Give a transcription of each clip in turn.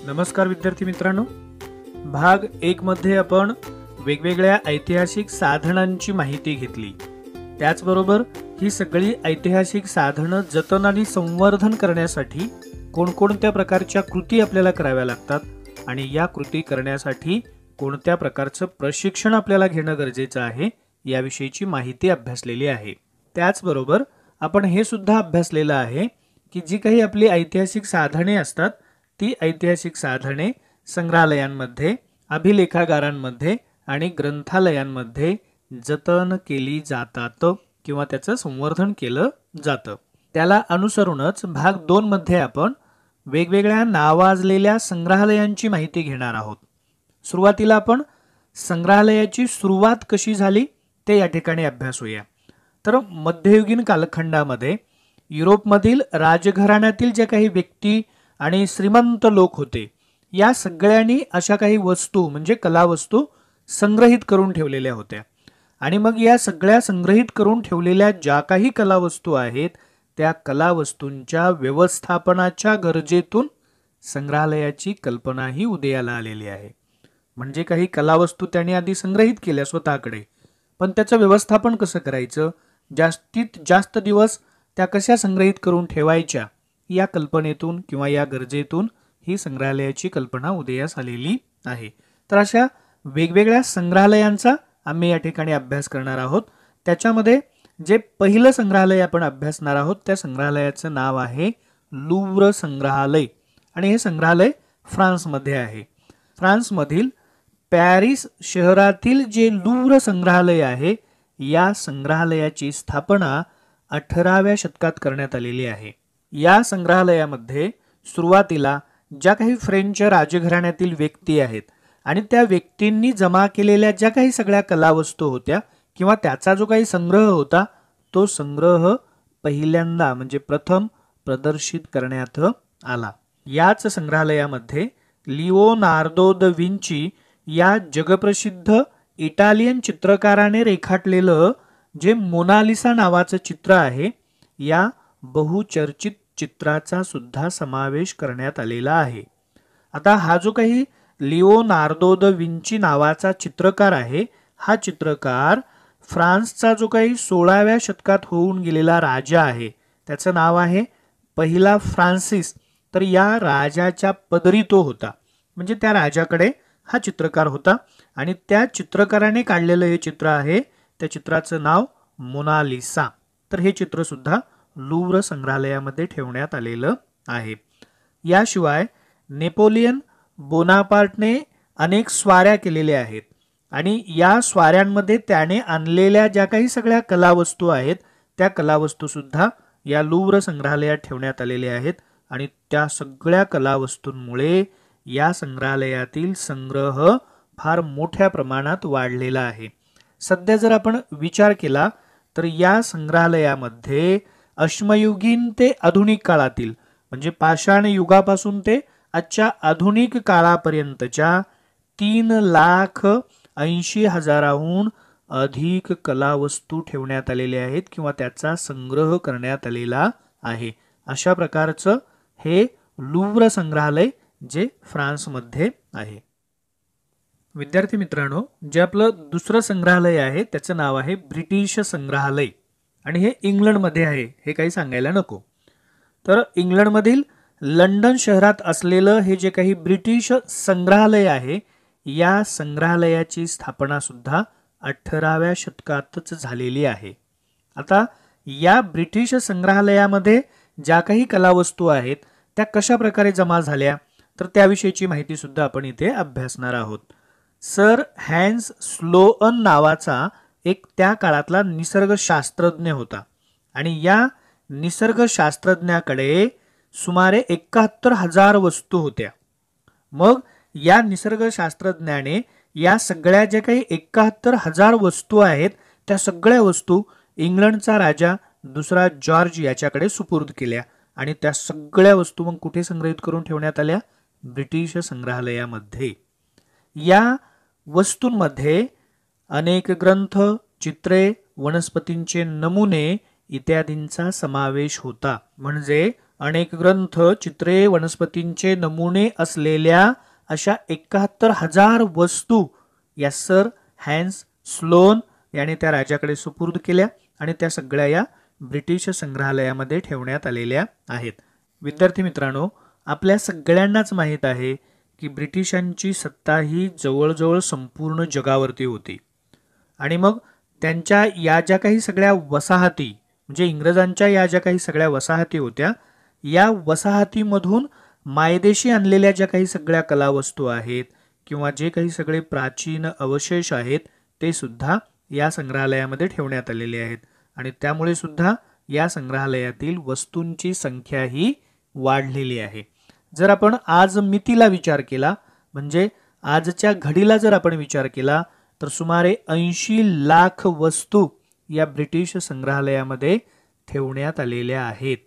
नमस्कार विद्यार्थी मित्रांनो, भाग 1 मध्ये आपण वेगवेगळ्या ऐतिहासिक साधनांची माहिती घेतली। त्याचबरोबर ही सगळी ऐतिहासिक साधनं जतन आणि संवर्धन करण्यासाठी कोणकोणत्या प्रकारच्या कृती आपल्याला कराव्या लागतात आणि या कृती करण्यासाठी कोणत्या प्रकारचं प्रशिक्षण आपल्याला घेणं गरजेचं आहे याविषयीची माहिती अभ्यासलेली आहे। त्याचबरोबर आपण हे सुद्धा अभ्यासलेलं आहे की जी काही आपली ऐतिहासिक साधने असतात ती ऐतिहासिक साधने संग्रहालयांमध्ये, अभिलेखागारांमध्ये आणि ग्रंथालयांमध्ये जतन केली जातात किंवा त्याचं संवर्धन केलं जातं। त्याला अनुसरूनच भाग 2 मध्ये आपण वेगवेगळ्या नावाजलेल्या संग्रहालयांची माहिती घेणार आहोत। सुरुवातीला आपण संग्रहालयाची सुरुवात कशी झाली ते या ठिकाणी अभ्यासूया। तर मध्ययुगीन कालखंडामध्ये युरोपमधील राजघराण्यातील जे काही व्यक्ती आणि श्रीमंत लोक होते या सगळ्यांनी अशा काही वस्तू म्हणजे कलावस्तू संग्रहित करून ठेवलेल्या होत्या आणि मग या सगळ्या संग्रहित करून ठेवलेल्या ज्या काही कलावस्तू आहेत त्या कलावस्तूंच्या व्यवस्थापनाच्या गरजेतून संग्रहालयाची कल्पनाही उदयाला आलेली आहे। म्हणजे काही कलावस्तू त्यांनी आधी संग्रहित केल्या स्वतःकडे, पण त्याचं व्यवस्थापन कसं करायचं, जास्तीत जास्त दिवस त्या कशा संग्रहित करून ठेवायच्या या कल्पनेतून किंवा या गरजेतून ही संग्रहालयाची कल्पना उदयास आलेली आहे। तर अशा वेगवेगळ्या संग्रहालयांचा आम्ही या ठिकाणी अभ्यास करणार आहोत। त्याच्यामध्ये जे पहिलं संग्रहालय आपण अभ्यासणार आहोत त्या संग्रहालयाचं नाव आहे लुव्र संग्रहालय आणि हे संग्रहालय फ्रान्समध्ये आहे। फ्रान्समधील पॅरिस शहरातील जे लुव्र संग्रहालय आहे या संग्रहालयाची स्थापना 18व्या शतकात करण्यात आलेली आहे। या संग्रहालयामध्ये सुरुवातीला ज्या काही फ्रेंच राजघराण्यातील व्यक्ती आहेत आणि त्या व्यक्तींनी जमा केलेल्या ज्या काही सगळ्या कलावस्तू होत्या किंवा त्याचा जो काही संग्रह होता तो संग्रह पहिल्यांदा म्हणजे प्रथम प्रदर्शित करण्यात आला। याच संग्रहालयामध्ये लिओनार्दो द विंची या जगप्रसिद्ध इटालियन चित्रकाराने रेखाटलेलं जे मोनालिसा नावाचं चित्र आहे या बहुचर्चित चित्राचा सुद्धा समावेश करण्यात आलेला आहे। आता हा जो काही लिओनार्दो द विंची नावाचा चित्रकार आहे हा चित्रकार फ्रान्सचा जो काही 16व्या शतकात होऊन गेलेला राजा आहे त्याचं नाव आहे पहिला फ्रान्सिस। तर या राजाच्या पदरी तो होता, म्हणजे त्या राजाकडे हा चित्रकार होता आणि त्या चित्रकाराने काढलेलं हे चित्र आहे, त्या चित्राचं नाव मोनालिसा। तर हे चित्र सुद्धा लुव्र संग्रहालयामध्ये ठेवण्यात आलेलं आहे। याशिवाय नेपोलियन बोनापार्टने अनेक स्वाऱ्या केलेल्या आहेत आणि या स्वाऱ्यांमध्ये त्याने आणलेल्या ज्या काही सगळ्या कलावस्तू आहेत त्या कलावस्तू सुद्धा या लुव्र संग्रहालयात ठेवण्यात आलेल्या आहेत आणि त्या सगळ्या कलावस्तूंमुळे या संग्रहालयातील संग्रह फार मोठ्या प्रमाणात वाढलेला आहे। सध्या जर आपण विचार केला तर या संग्रहालयामध्ये अश्मयुगीन ते आधुनिक काळातील म्हणजे पाषाण युगापासून ते आजच्या आधुनिक काळापर्यंतच्या 3,80,000हून अधिक कलावस्तू ठेवण्यात आलेल्या आहेत किंवा त्याचा संग्रह करण्यात आलेला आहे। अशा प्रकारचं हे लुव्र संग्रहालय जे फ्रान्समध्ये आहे। विद्यार्थी मित्रांनो, जे आपलं दुसरं संग्रहालय आहे त्याचं नाव आहे ब्रिटिश संग्रहालय आणि हे इंग्लंडमध्ये आहे, हे काही सांगायला नको। तर इंग्लंडमधील लंडन शहरात असलेलं हे जे काही ब्रिटिश संग्रहालय आहे या संग्रहालयाची स्थापना सुद्धा 18व्या शतकातच झालेली आहे। आता या ब्रिटिश संग्रहालयामध्ये ज्या काही कलावस्तू आहेत त्या कशा प्रकारे जमा झाल्या तर त्याविषयीची माहिती सुद्धा आपण इथे अभ्यासणार आहोत। सर हॅन्स स्लोअन नावाचा एक त्या काळातला निसर्गशास्त्रज्ञ होता आणि या निसर्गशास्त्रज्ञाकडे सुमारे 71,000 वस्तू होत्या। मग या निसर्गशास्त्रज्ञाने या सगळ्या ज्या काही 71,000 वस्तू आहेत त्या सगळ्या वस्तू इंग्लंडचा राजा दुसरा जॉर्ज याच्याकडे सुपूर्द केल्या आणि त्या सगळ्या वस्तू मग कुठे संग्रहित करून ठेवण्यात आल्या, ब्रिटिश संग्रहालयामध्ये। या वस्तूंमध्ये अनेक ग्रंथ, चित्रे, वनस्पतींचे नमुने इत्यादींचा समावेश होता। म्हणजे अनेक ग्रंथ, चित्रे, वनस्पतींचे नमुने असलेल्या अशा 71,000 वस्तू या सर हॅन्स स्लोन याने त्या राजाकडे सुपूर्द केल्या आणि त्या सगळ्या या ब्रिटिश संग्रहालयामध्ये ठेवण्यात आलेल्या आहेत. विद्यार्थी मित्रांनो, आपल्या सगळ्यांनाच माहीत आहे की ब्रिटिशांची सत्ता ही जवळजवळ संपूर्ण जगावरती होती आणि मग त्यांच्या या ज्या काही सगळ्या वसाहती म्हणजे इंग्रजांच्या या ज्या काही सगळ्या वसाहती होत्या, या वसाहतीमधून मायदेशी आणलेल्या ज्या काही सगळ्या कलावस्तू आहेत किंवा जे काही सगळे प्राचीन अवशेष आहेत ते सुद्धा या संग्रहालयामध्ये ठेवण्यात आलेले आहेत आणि त्यामुळे सुद्धा या संग्रहालयातील वस्तूंची संख्या ही वाढलेली आहे. जर आपण आज मितीला विचार केला म्हणजे आजच्या घडीला जर आपण विचार केला तर सुमारे 80 लाख वस्तू या ब्रिटिश संग्रहालयामध्ये ठेवण्यात आलेल्या आहेत.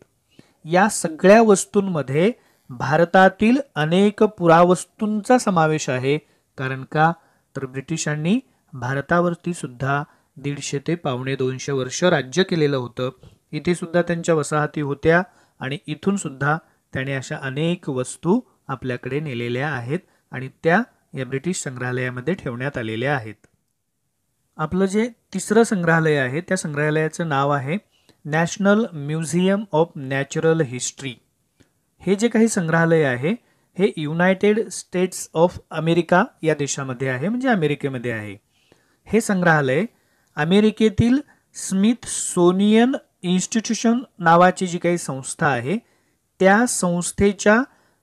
या सगळ्या वस्तूंमध्ये भारतातील अनेक पुरावस्तूंचा समावेश आहे. कारण का तर ब्रिटिशांनी भारतावरती सुद्धा 150 ते 125 वर्ष राज्य केलेलं होतं. इथे सुद्धा त्यांच्या वसाहती होत्या आणि इथून सुद्धा त्याने अशा अनेक वस्तू आपल्याकडे नेलेल्या आहेत आणि त्या या ब्रिटिश संग्रहालयामध्ये ठेवण्यात आलेल्या आहेत. आपलं जे तिसरं संग्रहालय आहे त्या संग्रहालयाचं नाव आहे national museum of natural history. हे जे काही संग्रहालय आहे हे युनायटेड स्टेट्स ऑफ अमेरिका या देशामध्ये आहे म्हणजे अमेरिकेमध्ये आहे. हे संग्रहालय अमेरिकेतील स्मिथसोनियन इन्स्टिट्यूशन नावाची जी काही संस्था आहे त्या संस्थेच्या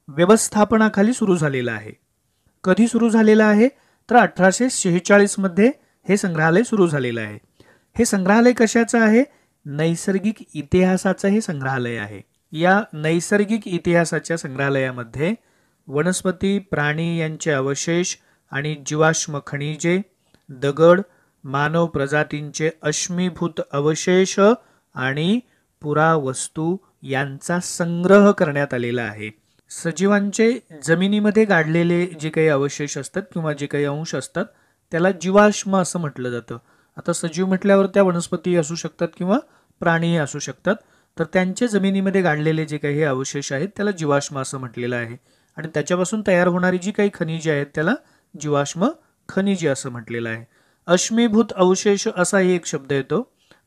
व्यवस्थापनाखाली सुरू झालेलं आहे. कधी सुरू झालेलं आहे तर 1846 मध्ये हे संग्रहालय सुरू झालेलं आहे. हे संग्रहालय कशाचं आहे? नैसर्गिक इतिहासाचं हे संग्रहालय आहे. या नैसर्गिक इतिहासाच्या संग्रहालयामध्ये वनस्पती, प्राणी यांचे अवशेष आणि जीवाश्म खनिजे, दगड, मानव प्रजातींचे अश्मीभूत अवशेष आणि पुरावस्तू यांचा संग्रह करण्यात आलेला आहे. सजीवांचे जमिनीमध्ये गाडलेले जे काही अवशेष असतात किंवा जे काही अंश असतात त्याला जीवाश्म असं म्हटलं जातं. आता सजीव म्हटल्यावर त्या वनस्पती असू शकतात किंवा प्राणीही असू शकतात. तर त्यांचे जमिनीमध्ये गाडलेले जे काही अवशेष आहेत त्याला जीवाश्म असं म्हटलेलं आहे आणि त्याच्यापासून तयार होणारी जी काही खनिजे आहेत त्याला जीवाश्म खनिजे असं म्हटलेलं आहे. अश्मीभूत अवशेष असाही एक शब्द येतो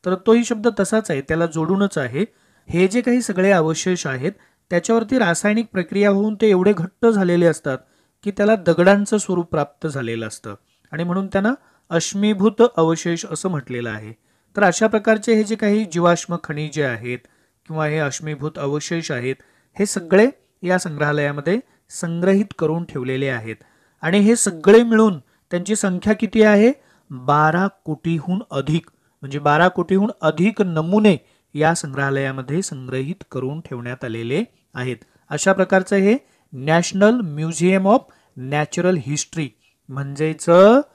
तर तोही शब्द तसाच आहे, त्याला जोडूनच आहे. हे जे काही सगळे अवशेष आहेत त्याच्यावरती रासायनिक प्रक्रिया होऊन ते एवढे घट्ट झालेले असतात की त्याला दगडांचं स्वरूप प्राप्त झालेलं असतं आणि म्हणून त्यांना अश्मीभूत अवशेष असं म्हटलेलं आहे. तर अशा प्रकारचे हे जे काही जीवाश्म खनिजे आहेत किंवा हे अश्मीभूत अवशेष आहेत हे सगळे या संग्रहालयामध्ये संग्रहित करून ठेवलेले आहेत आणि हे सगळे मिळून त्यांची संख्या किती आहे? 12 कोटीहून अधिक म्हणजे 12 कोटीहून अधिक नमुने या संग्रहालयामध्ये संग्रहित करून ठेवण्यात आलेले आहेत. अशा प्रकारचं हे national museum of natural history म्हणजेच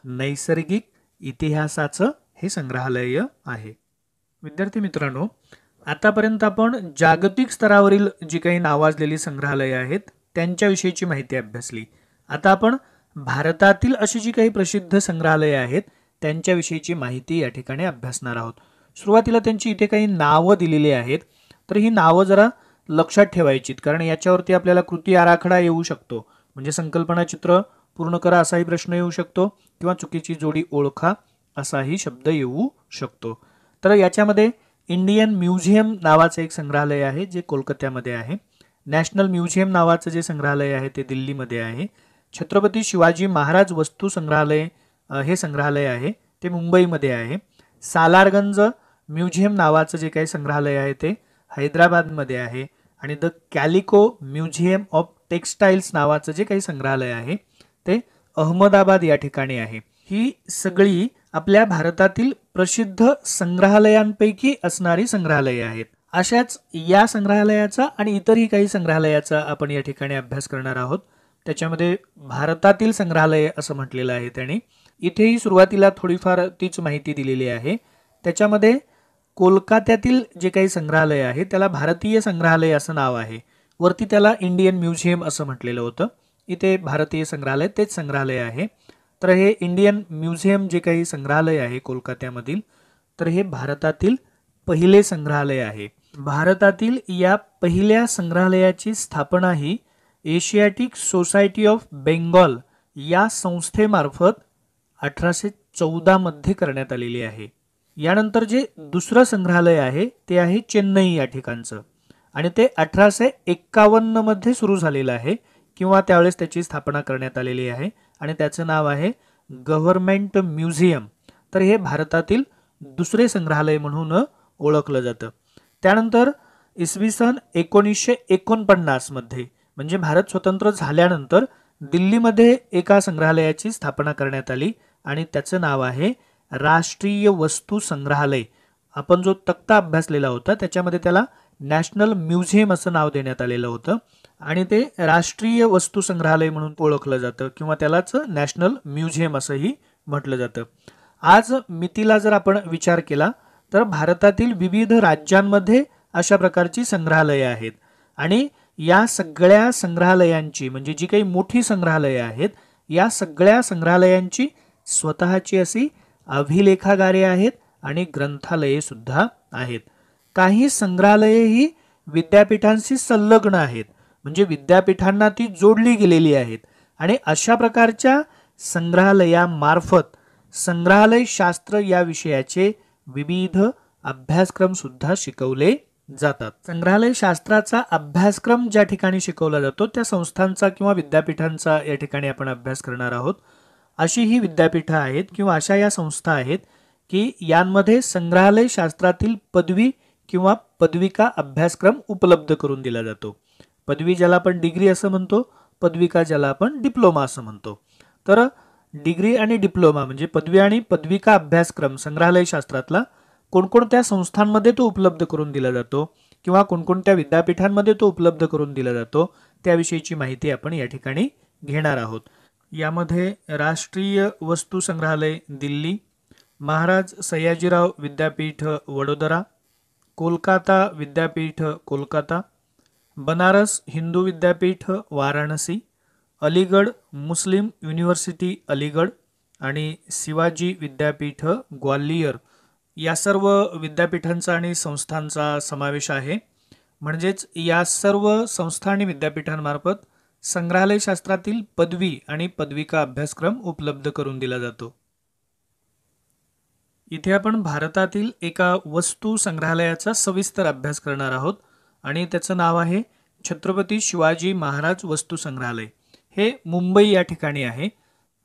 नैसर्गिक इतिहासाचं हे संग्रहालय आहे. विद्यार्थी मित्रांनो, आतापर्यंत आपण जागतिक स्तरावरील जी काही नावाजलेली संग्रहालय आहेत त्यांच्याविषयीची माहिती अभ्यासली. आता आपण भारतातील अशी जी काही प्रसिद्ध संग्रहालय आहेत त्यांच्याविषयीची माहिती या ठिकाणी अभ्यासणार आहोत. सुरुवातीला त्यांची इथे काही नावं दिलेली आहेत तर ही नावं जरा लक्षात ठेवायची कारण याच्यावरती आपल्याला कृती आराखडा येऊ शकतो. म्हणजे संकल्पना चित्र पूर्ण करा असाही प्रश्न येऊ शकतो किंवा चुकीची जोडी ओळखा असाही शब्द येऊ शकतो. तर याच्यामध्ये इंडियन म्युझियम नावाचं एक संग्रहालय आहे जे कोलकात्यामध्ये आहे. नॅशनल म्युझियम नावाचं जे संग्रहालय आहे ते दिल्लीमध्ये आहे. छत्रपती शिवाजी महाराज वस्तू संग्रहालय हे संग्रहालय आहे ते मुंबईमध्ये आहे. सालारगंज म्युझियम नावाचं जे काही संग्रहालय आहे ते हैदराबादमध्ये आहे आणि the Calico museum of textiles नावाचं जे काही संग्रहालय आहे ते अहमदाबाद या ठिकाणी आहे. ही सगळी आपल्या भारतातील प्रसिद्ध संग्रहालयांपैकी असणारी संग्रहालये आहेत. अशाच या संग्रहालयाचा आणि इतरही काही संग्रहालयाचा आपण या ठिकाणी अभ्यास करणार आहोत. त्याच्यामध्ये भारतातील संग्रहालय असं म्हटलेलं आहे त्याने. इथेही सुरुवातीला थोडीफार तीच माहिती दिलेली आहे. त्याच्यामध्ये कोलकात्यातील जे काही संग्रहालय आहे त्याला भारतीय संग्रहालय असं नाव आहे. वरती त्याला इंडियन म्युझियम असं म्हटलेलं होतं. इथे भारतीय संग्रहालय तेच संग्रहालय आहे. तर हे इंडियन म्युझियम जे काही संग्रहालय आहे कोलकात्यामधील तर हे भारतातील पहिले संग्रहालय आहे. भारतातील या पहिल्या संग्रहालयाची स्थापना ही एशियाटिक सोसायटी ऑफ बेंगॉल या संस्थेमार्फत 1814 मध्ये करण्यात आलेली आहे. यानंतर जे दुसरं संग्रहालय आहे ते आहे चेन्नई या ठिकाणचं आणि ते 1851 मध्ये सुरू झालेलं आहे किंवा त्यावेळेस त्याची स्थापना करण्यात आलेली आहे आणि त्याचं नाव आहे गव्हर्नमेंट म्युझियम. तर हे भारतातील दुसरे संग्रहालय म्हणून ओळखलं जातं. त्यानंतर इसवी सन 1949 मध्ये म्हणजे भारत स्वतंत्र झाल्यानंतर दिल्लीमध्ये एका संग्रहालयाची स्थापना करण्यात आली आणि त्याचं नाव आहे राष्ट्रीय वस्तू संग्रहालय. आपण जो तक्ता अभ्यासलेला होता त्याच्यामध्ये त्याला नॅशनल म्युझियम असं नाव देण्यात आलेलं होतं आणि ते राष्ट्रीय वस्तू संग्रहालय म्हणून ओळखलं जातं किंवा त्यालाच नॅशनल म्युझियम असंही म्हटलं जातं. आज मितीला जर आपण विचार केला तर भारतातील विविध राज्यांमध्ये अशा प्रकारची संग्रहालये आहेत आणि या सगळ्या संग्रहालयांची म्हणजे जी काही मोठी संग्रहालये आहेत या सगळ्या संग्रहालयांची स्वतःची अशी अभिलेखागारे आहेत आणि ग्रंथालये सुद्धा आहेत. काही संग्रहालये ही विद्यापीठांशी संलग्न आहेत म्हणजे विद्यापीठांना ती जोडली गेलेली आहेत आणि अशा प्रकारच्या संग्रहालयामार्फत संग्रहालय शास्त्र या विषयाचे विविध अभ्यासक्रम सुद्धा शिकवले जातात. संग्रहालय शास्त्राचा अभ्यासक्रम ज्या ठिकाणी शिकवला जातो त्या संस्थांचा किंवा विद्यापीठांचा या ठिकाणी आपण अभ्यास करणार आहोत. अशी ही विद्यापीठं आहेत किंवा अशा या संस्था आहेत की यांमध्ये संग्रहालय शास्त्रातील पदवी किंवा पदविका अभ्यासक्रम उपलब्ध करून दिला जातो. पदवी ज्याला आपण डिग्री असं म्हणतो, पदविका ज्याला आपण डिप्लोमा असं म्हणतो. तर डिग्री आणि डिप्लोमा म्हणजे पदवी आणि पदविका अभ्यासक्रम संग्रहालय शास्त्रातला कोणकोणत्या संस्थांमध्ये तो उपलब्ध करून दिला जातो किंवा कोणकोणत्या विद्यापीठांमध्ये तो उपलब्ध करून दिला जातो त्याविषयीची माहिती आपण या ठिकाणी घेणार आहोत. यामध्ये राष्ट्रीय वस्तू संग्रहालय दिल्ली, महाराज सयाजीराव विद्यापीठ वडोदरा, कोलकाता विद्यापीठ कोलकाता, बनारस हिंदू विद्यापीठ वाराणसी, अलीगड मुस्लिम युनिव्हर्सिटी अलीगड आणि शिवाजी विद्यापीठ ग्वालियर या सर्व विद्यापीठांचा आणि संस्थांचा समावेश आहे. म्हणजेच या सर्व संस्था आणि विद्यापीठांमार्फत संग्रहालय शास्त्रातील पदवी आणि पदविका अभ्यासक्रम उपलब्ध करून दिला जातो. इथे आपण भारतातील एका वस्तू संग्रहालयाचा सविस्तर अभ्यास करणार आहोत आणि त्याचं नाव आहे छत्रपती शिवाजी महाराज वस्तू संग्रहालय. हे मुंबई या ठिकाणी आहे.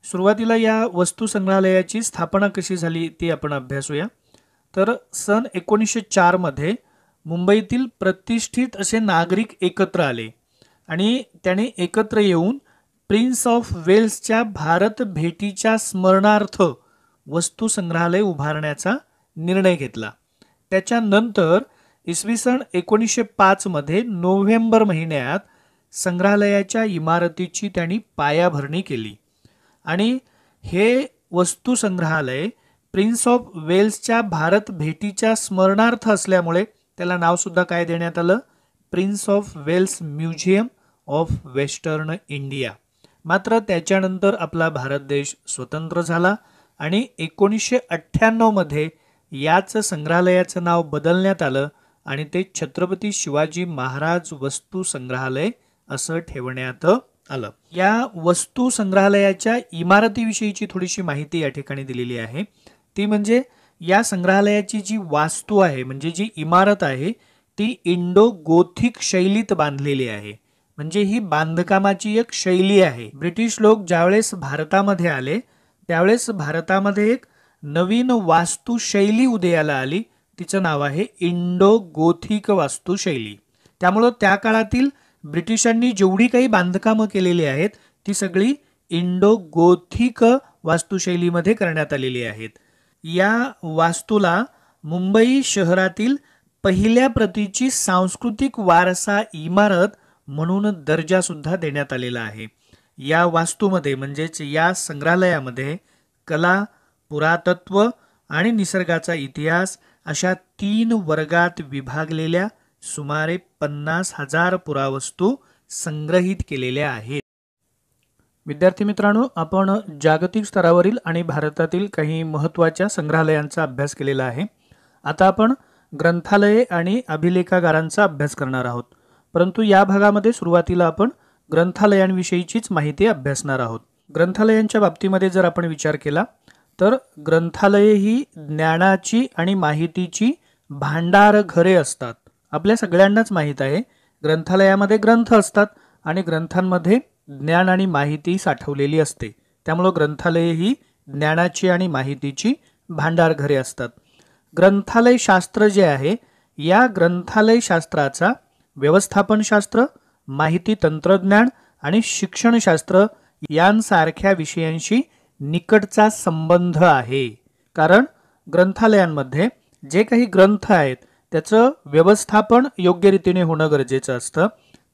सुरुवातीला या वस्तू संग्रहालयाची स्थापना कशी झाली ती आपण अभ्यासूया. तर सन 1904 मध्ये मुंबईतील प्रतिष्ठित असे नागरिक एकत्र आले आणि त्याने एकत्र येऊन प्रिन्स ऑफ वेल्सच्या भारत भेटीच्या स्मरणार्थ वस्तू संग्रहालय उभारण्याचा निर्णय घेतला. त्याच्यानंतर इसवी सन 1905 मध्ये नोव्हेंबर महिन्यात संग्रहालयाच्या इमारतीची त्यांनी पायाभरणी केली आणि हे वस्तू संग्रहालय प्रिन्स ऑफ वेल्सच्या भारत भेटीच्या स्मरणार्थ असल्यामुळे त्याला नाव सुद्धा काय देण्यात आलं, Prince of Wales museum of western India. मात्र त्याच्यानंतर आपला भारत देश स्वतंत्र झाला आणि 1998 मध्ये याच संग्रहालयाचं नाव बदलण्यात आलं आणि ते छत्रपती शिवाजी महाराज वस्तू संग्रहालय असं ठेवण्यात आलं. या वस्तू संग्रहालयाच्या इमारतीविषयीची थोडीशी माहिती या ठिकाणी दिलेली आहे. ती म्हणजे या संग्रहालयाची जी वास्तू आहे म्हणजे जी इमारत आहे ती इंडो गोथिक शैलीत बांधलेली आहे. म्हणजे ही बांधकामाची एक शैली आहे. ब्रिटिश लोक ज्यावेळेस भारतामध्ये आले त्यावेळेस भारतामध्ये एक नवीन वास्तुशैली उदयाला आली. तिचं नाव आहे इंडो गोथिक वास्तुशैली. त्यामुळं त्या काळातील ब्रिटिशांनी जेवढी काही बांधकामं केलेली आहेत ती सगळी इंडो गोथिक वास्तुशैलीमध्ये करण्यात आलेली आहेत. या वास्तूला मुंबई शहरातील पहिल्या प्रतीची सांस्कृतिक वारसा इमारत म्हणून दर्जा सुद्धा देण्यात आलेला आहे. या वास्तूमध्ये म्हणजेच या संग्रहालयामध्ये कला, पुरातत्व आणि निसर्गाचा इतिहास अशा 3 वर्गात विभागलेल्या सुमारे 50,000 पुरावस्तू संग्रहित केलेल्या आहेत. विद्यार्थी मित्रांनो, आपण जागतिक स्तरावरील आणि भारतातील काही महत्त्वाच्या संग्रहालयांचा अभ्यास केलेला आहे. आता आपण ग्रंथालये आणि अभिलेखागारांचा अभ्यास करणार आहोत. परंतु या भागामध्ये सुरुवातीला आपण ग्रंथालयांविषयीचीच माहिती अभ्यासणार आहोत. ग्रंथालयांच्या बाबतीमध्ये जर आपण विचार केला तर ग्रंथालये ही ज्ञानाची आणि माहितीची भांडार घरे असतात. आपल्या सगळ्यांनाच माहीत आहे ग्रंथालयामध्ये ग्रंथ असतात आणि ग्रंथांमध्ये ज्ञान आणि माहिती साठवलेली असते. त्यामुळे ग्रंथालये ही ज्ञानाची आणि माहितीची भांडार घरे असतात. ग्रंथालय शास्त्र जे आहे या ग्रंथालय शास्त्राचा व्यवस्थापनशास्त्र, माहिती तंत्रज्ञान आणि शिक्षणशास्त्र यांसारख्या विषयांशी निकटचा संबंध आहे. कारण ग्रंथालयांमध्ये जे काही ग्रंथ आहेत त्याचं व्यवस्थापन योग्य रीतीने होणं गरजेचं असतं.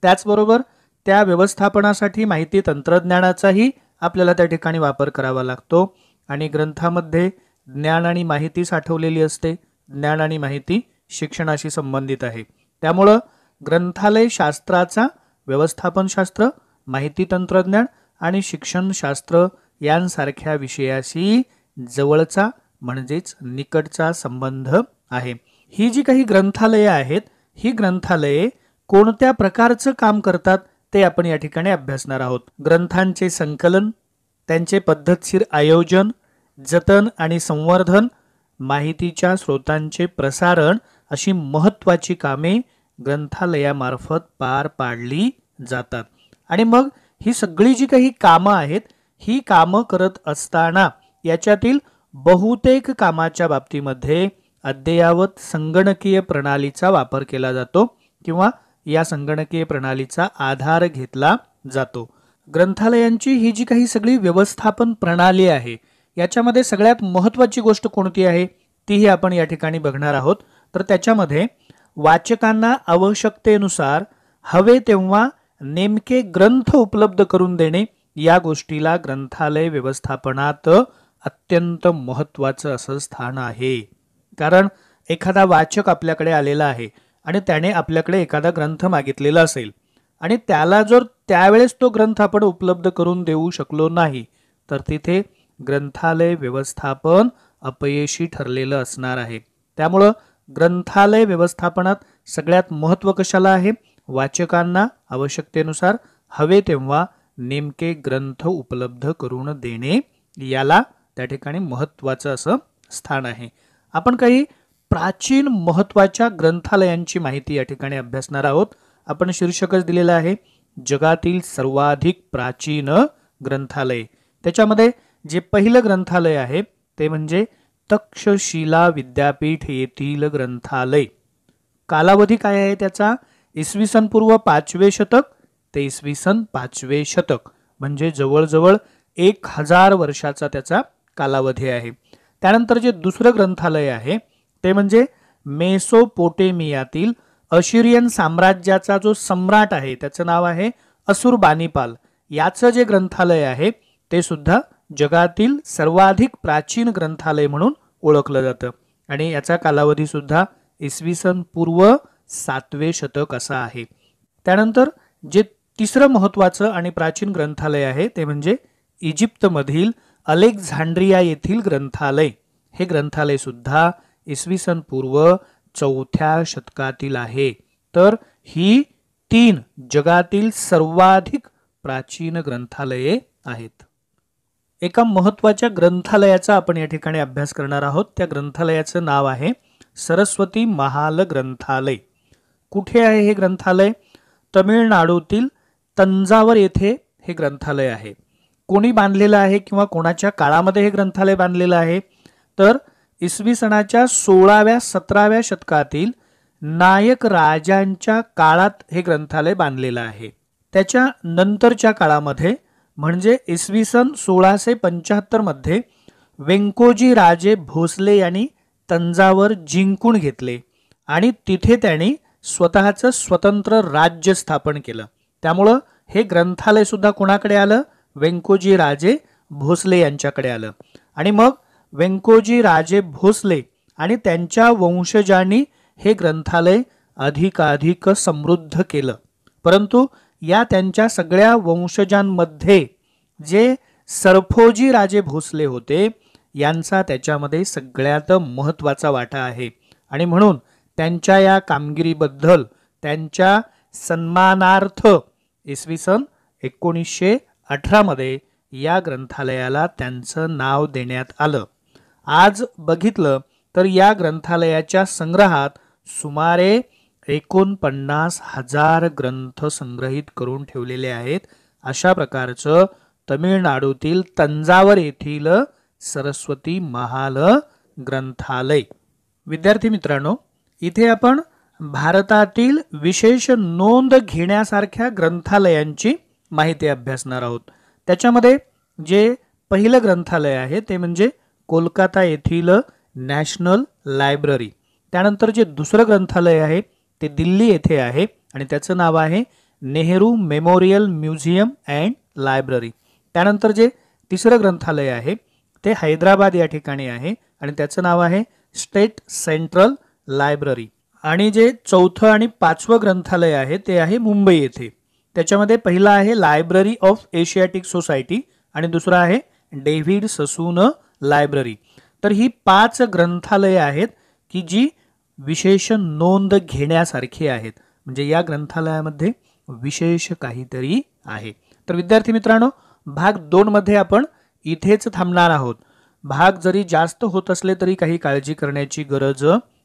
त्याचबरोबर त्या व्यवस्थापनासाठी माहिती तंत्रज्ञानाचाही आपल्याला त्या ठिकाणी वापर करावा लागतो. आणि ग्रंथामध्ये ज्ञान आणि माहिती साठवलेली असते. ज्ञान आणि माहिती शिक्षणाशी संबंधित आहे. त्यामुळं ग्रंथालय शास्त्राचा व्यवस्थापनशास्त्र, माहिती तंत्रज्ञान आणि शिक्षणशास्त्र यांसारख्या विषयाशी जवळचा म्हणजेच निकटचा संबंध आहे. ही जी काही ग्रंथालये आहेत ही ग्रंथालये कोणत्या प्रकारचं काम करतात ते आपण या ठिकाणी अभ्यासणार आहोत. ग्रंथांचे संकलन, त्यांचे पद्धतशीर आयोजन, जतन आणि संवर्धन, माहितीच्या स्रोतांचे प्रसारण अशी महत्त्वाची कामे ग्रंथालयामार्फत पार पाडली जातात. आणि मग ही सगळी जी काही कामं आहेत ही कामं करत असताना याच्यातील बहुतेक कामाच्या बाबतीमध्ये अद्ययावत संगणकीय प्रणालीचा वापर केला जातो किंवा या संगणकीय प्रणालीचा आधार घेतला जातो. ग्रंथालयांची ही जी काही सगळी व्यवस्थापन प्रणाली आहे याच्यामध्ये सगळ्यात महत्त्वाची गोष्ट कोणती आहे तीही आपण या ठिकाणी बघणार आहोत. तर त्याच्यामध्ये वाचकांना आवश्यकतेनुसार हवे तेव्हा नेमके ग्रंथ उपलब्ध करून देणे या गोष्टीला ग्रंथालय व्यवस्थापनात अत्यंत महत्त्वाचं असं स्थान आहे. कारण एखादा वाचक आपल्याकडे आलेला आहे आणि त्याने आपल्याकडे एखादा ग्रंथ मागितलेला असेल आणि त्याला जर त्यावेळेस तो ग्रंथ आपण उपलब्ध करून देऊ शकलो नाही तर तिथे ग्रंथालय व्यवस्थापन अपयशी ठरलेलं असणार आहे. त्यामुळं ग्रंथालय व्यवस्थापनात सगळ्यात महत्त्व कशाला आहे? वाचकांना आवश्यकतेनुसार हवे तेव्हा नेमके ग्रंथ उपलब्ध करून देणे याला त्या ठिकाणी महत्त्वाचं असं स्थान आहे. आपण काही प्राचीन महत्त्वाच्या ग्रंथालयांची माहिती या ठिकाणी अभ्यासणार आहोत. आपण शीर्षकच दिलेलं आहे जगातील सर्वाधिक प्राचीन ग्रंथालय. त्याच्यामध्ये जे पहिलं ग्रंथालय आहे ते म्हणजे तक्षशिला विद्यापीठ येथील ग्रंथालय. कालावधी काय आहे त्याचा? इसवी सन पूर्व 5वे शतक ते इसवी सन 5वे शतक म्हणजे जवळजवळ 1000 वर्षाचा त्याचा कालावधी आहे. त्यानंतर जे दुसरं ग्रंथालय आहे ते म्हणजे मेसोपोटेमियातील अशिरियन साम्राज्याचा जो सम्राट आहे त्याचं नाव आहे असुरबानिपाल. याचं जे ग्रंथालय आहे ते सुद्धा जगातील सर्वाधिक प्राचीन ग्रंथालय म्हणून ओळखलं जातं आणि याचा कालावधी सुद्धा इसवी सन पूर्व 7वे शतक असा आहे. त्यानंतर जे तिसरं महत्त्वाचं आणि प्राचीन ग्रंथालय आहे ते म्हणजे इजिप्तमधील अलेक्झांड्रिया येथील ग्रंथालय. हे ग्रंथालय सुद्धा इसवी सन पूर्व 4थ्या शतकातील आहे. तर ही 3 जगातील सर्वाधिक प्राचीन ग्रंथालये आहेत. एका महत्त्वाच्या ग्रंथालयाचा आपण या ठिकाणी अभ्यास करणार आहोत. त्या ग्रंथालयाचं नाव आहे सरस्वती महाल ग्रंथालय. कुठे आहे हे ग्रंथालय? तमिळनाडूतील तंजावर येथे हे ग्रंथालय आहे. कोणी बांधलेलं आहे किंवा कोणाच्या काळामध्ये हे ग्रंथालय बांधलेलं आहे? तर इसवी सनाच्या 16व्या 17व्या शतकातील नायक राजांच्या काळात हे ग्रंथालय बांधलेलं आहे. त्याच्या नंतरच्या काळामध्ये म्हणजे इसवी सन 1675 मध्ये वेंकोजी राजे भोसले यांनी तंजावर जिंकून घेतले आणि तिथे त्यांनी स्वतःचं स्वतंत्र राज्य स्थापन केलं. त्यामुळं हे ग्रंथालय सुद्धा कोणाकडे आलं? वेंकोजी राजे भोसले यांच्याकडे आलं. आणि मग वेंकोजी राजे भोसले आणि त्यांच्या वंशजांनी हे ग्रंथालय अधिकाधिक समृद्ध केलं. परंतु या त्यांच्या सगळ्या वंशजांमध्ये जे सरफोजी राजे भोसले होते यांचा त्याच्यामध्ये सगळ्यात महत्त्वाचा वाटा आहे आणि म्हणून त्यांच्या या कामगिरीबद्दल त्यांच्या सन्मानार्थ इसवी सन 1918 मध्ये या ग्रंथालयाला त्यांचं नाव देण्यात आलं. आज बघितलं तर या ग्रंथालयाच्या संग्रहात सुमारे 49,000 ग्रंथ संग्रहित करून ठेवलेले आहेत. अशा प्रकारचं तमिळनाडूतील तंजावर येथील सरस्वती महाल ग्रंथालय. विद्यार्थी मित्रांनो, इथे आपण भारतातील विशेष नोंद घेण्यासारख्या ग्रंथालयांची माहिती अभ्यासणार आहोत. त्याच्यामध्ये जे पहिलं ग्रंथालय आहे ते म्हणजे कोलकाता येथील नॅशनल लायब्ररी. त्यानंतर जे दुसरं ग्रंथालय आहे ते दिल्ली येथे आहे आणि त्याचं नाव आहे Nehru memorial museum and library. त्यानंतर जे तिसरं ग्रंथालय आहे ते हैदराबाद या ठिकाणी आहे आणि त्याचं नाव आहे स्टेट सेंट्रल लायब्ररी. आणि जे चौथं आणि पाचवं ग्रंथालय आहे ते आहे मुंबई येथे. त्याच्यामध्ये पहिला आहे लायब्ररी ऑफ एशियाटिक सोसायटी आणि दुसरा आहे डेव्हिड ससून लायब्ररी. तर ही 5 ग्रंथालये आहेत की जी विशेष नोंद घेण्यासारखी आहेत. म्हणजे या ग्रंथालयामध्ये विशेष काहीतरी आहे. तर विद्यार्थी मित्रांनो, भाग 2 मध्ये आपण इथेच थांबणार आहोत. भाग जरी जास्त होत असले तरी काही काळजी करण्याची गरज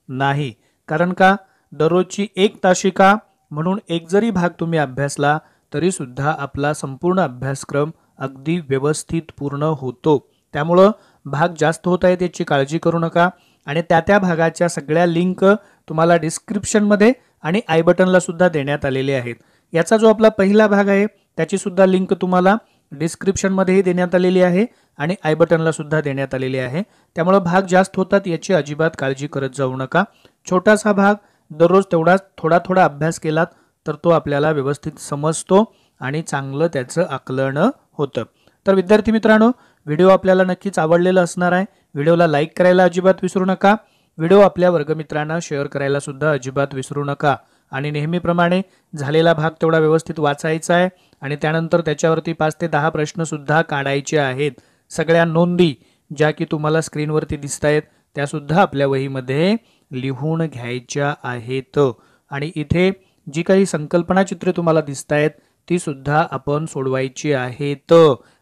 नाही. कारण का दररोजची 1 तासिका म्हणून एक जरी भाग तुम्ही अभ्यासला तरी सुद्धा आपला संपूर्ण अभ्यासक्रम अगदी व्यवस्थित पूर्ण होतो. त्यामुळं भाग जास्त होत आहेत याची काळजी करू नका. आणि त्या भागाच्या सगळ्या लिंक तुम्हाला डिस्क्रिप्शनमध्ये आणि आय बटनला सुद्धा देण्यात आलेले आहेत. याचा जो आपला पहिला भाग आहे त्याची सुद्धा लिंक तुम्हाला डिस्क्रिप्शनमध्येही देण्यात आलेली आहे आणि आय बटनला सुद्धा देण्यात आलेली आहे. त्यामुळे भाग जास्त होतात याची अजिबात काळजी करत जाऊ नका. छोटासा भाग दररोज तेवढा थोडा अभ्यास केलात तर तो आपल्याला व्यवस्थित समजतो आणि चांगलं त्याचं आकलन होतं. तर विद्यार्थी मित्रांनो, व्हिडिओ आपल्याला नक्कीच आवडलेला असणार आहे. व्हिडिओला लाईक करायला अजिबात विसरू नका. व्हिडिओ आपल्या वर्गमित्रांना शेअर करायला सुद्धा अजिबात विसरू नका. आणि नेहमीप्रमाणे झालेला भाग तेवढा व्यवस्थित वाचायचा आहे आणि त्यानंतर त्याच्यावरती 5 ते 10 प्रश्न सुद्धा काढायचे आहेत. सगळ्या नोंदी ज्या की तुम्हाला स्क्रीनवरती दिसत आहेत त्या सुद्धा आपल्या वहीमध्ये लिहून घ्यायच्या आहेत. आणि इथे जी काही संकल्पना चित्रे तुम्हाला दिसत आहेत ती सुद्धा आपण सोडवायची आहेत.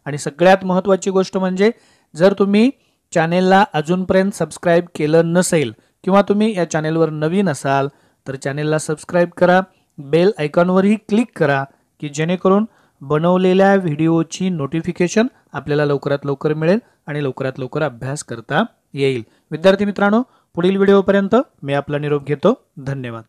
आणि सगळ्यात महत्त्वाची गोष्ट म्हणजे जर तुम्ही चॅनेलला अजूनपर्यंत सबस्क्राईब केलं नसेल किंवा तुम्ही या चॅनेलवर नवीन असाल तर चॅनेलला सबस्क्राईब करा, बेल आयकॉनवरही क्लिक करा की जेणेकरून बनवलेल्या व्हिडिओची नोटिफिकेशन आपल्याला लवकरात लवकर मिळेल आणि लवकरात लवकर अभ्यास करता येईल. विद्यार्थी मित्रांनो, पुढील व्हिडिओपर्यंत मी आपला निरोप घेतो. धन्यवाद.